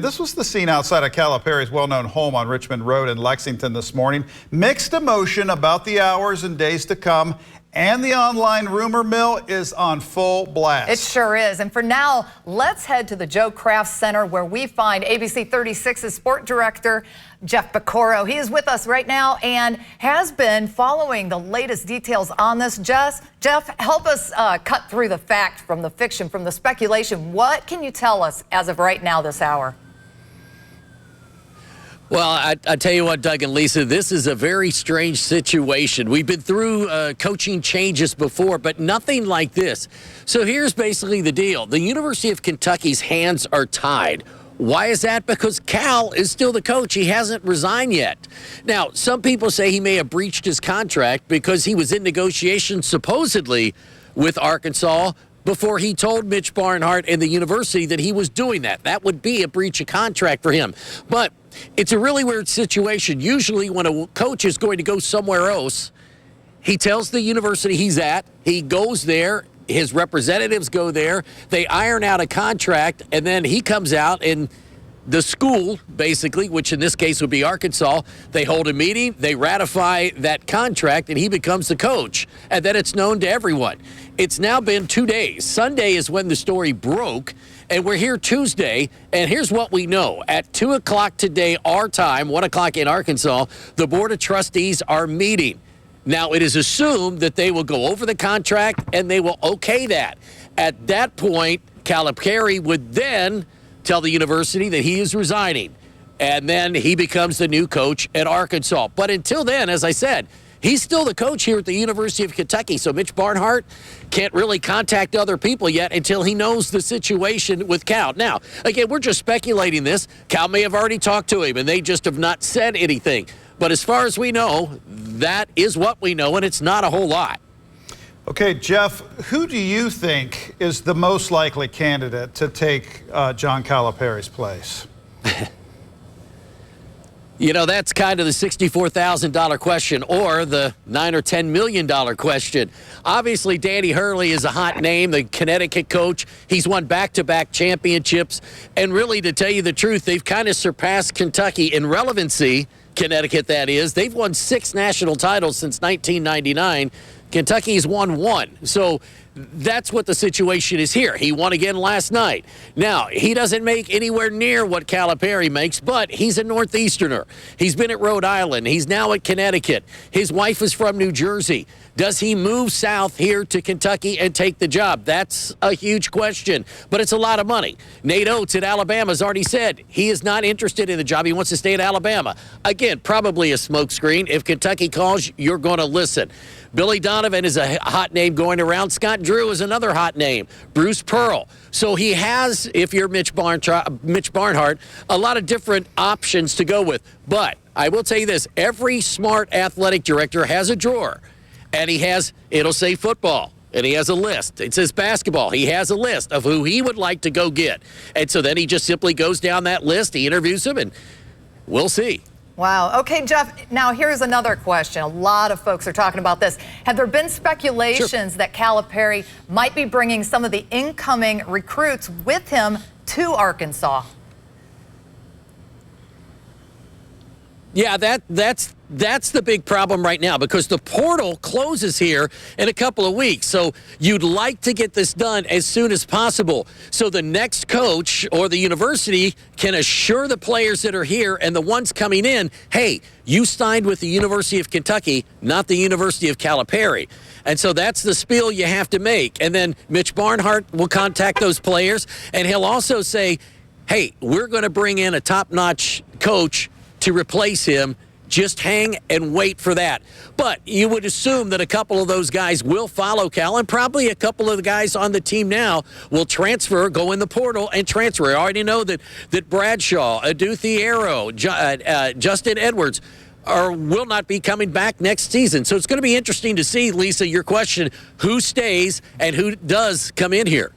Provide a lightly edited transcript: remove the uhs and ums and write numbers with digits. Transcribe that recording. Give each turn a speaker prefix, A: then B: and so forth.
A: This was the scene outside of Calipari's well-known home on Richmond Road in Lexington this morning. Mixed emotion about the hours and days to come, and the online rumor mill is on full blast.
B: It sure is. And for now, let's head to the Joe Kraft Center where we find ABC36's sport director, Jeff Piecoro. He is with us right now and has been following the latest details on this. Jeff, help us cut through the fact from the fiction, from the speculation. What can you tell us as of right now this hour?
C: Well, I tell you what, Doug and Lisa, this is a very strange situation. We've been through coaching changes before, but nothing like this. So here's basically the deal. The University of Kentucky's hands are tied. Why is that? Because Cal is still the coach. He hasn't resigned yet. Now, some people say he may have breached his contract because he was in negotiations supposedly with Arkansas before he told Mitch Barnhart and the university that he was doing that. That would be a breach of contract for him. But it's a really weird situation. Usually when a coach is going to go somewhere else, he tells the university he's at, he goes there, his representatives go there, they iron out a contract, and then he comes out and the school, basically, which in this case would be Arkansas, they hold a meeting, they ratify that contract, and he becomes the coach. And then it's known to everyone. It's now been 2 days. Sunday is when the story broke, and we're here Tuesday, and here's what we know. At 2 o'clock today, our time, 1 o'clock in Arkansas, the Board of Trustees are meeting. Now, it is assumed that they will go over the contract, and they will okay that. At that point, Calipari would then tell the university that he is resigning, and then he becomes the new coach at Arkansas. But until then, as I said, he's still the coach here at the University of Kentucky, so Mitch Barnhart can't really contact other people yet until he knows the situation with Cal. Now, again, we're just speculating this. Cal may have already talked to him, and they just have not said anything. But as far as we know, that is what we know, and it's not a whole lot.
A: Okay, Jeff, who do you think is the most likely candidate to take John Calipari's place?
C: You know, that's kind of the $64,000 question, or the $9 or $10 million question. Obviously, Danny Hurley is a hot name, the Connecticut coach. He's won back-to-back championships. And really, to tell you the truth, they've kind of surpassed Kentucky in relevancy, Connecticut, that is. They've won 6 national titles since 1999. Kentucky's won 1. So that's what the situation is here. He won again last night. Now, he doesn't make anywhere near what Calipari makes, but he's a Northeasterner. He's been at Rhode Island. He's now at Connecticut. His wife is from New Jersey. Does he move south here to Kentucky and take the job? That's a huge question, but it's a lot of money. Nate Oates at Alabama has already said he is not interested in the job. He wants to stay at Alabama. Again, probably a smokescreen. If Kentucky calls, you're going to listen. Billy Donovan is a hot name going around. Scott Drew is another hot name. Bruce Pearl. So he has, if you're Mitch Barnhart, a lot of different options to go with. But I will tell you this, every smart athletic director has a drawer. And he has, it'll say football, and he has a list. It says basketball. He has a list of who he would like to go get. And so then he just simply goes down that list, he interviews them, and we'll see.
B: Wow. Okay, Jeff, now here's another question. A lot of folks are talking about this. Have there been speculations that Calipari might be bringing some of the incoming recruits with him to Arkansas?
C: Yeah, that's the big problem right now, because the portal closes here in a couple of weeks. So you'd like to get this done as soon as possible, so the next coach or the university can assure the players that are here and the ones coming in, hey, you signed with the University of Kentucky, not the University of Calipari. And so that's the spiel you have to make. And then Mitch Barnhart will contact those players, and he'll also say, hey, we're going to bring in a top-notch coach to replace him. Just hang and wait for that. But you would assume that a couple of those guys will follow Cal, and probably a couple of the guys on the team now will transfer, go in the portal and transfer. I already know that Bradshaw, Aduthiero, Justin Edwards will not be coming back next season. So it's going to be interesting to see, Lisa, your question, who stays and who does come in here.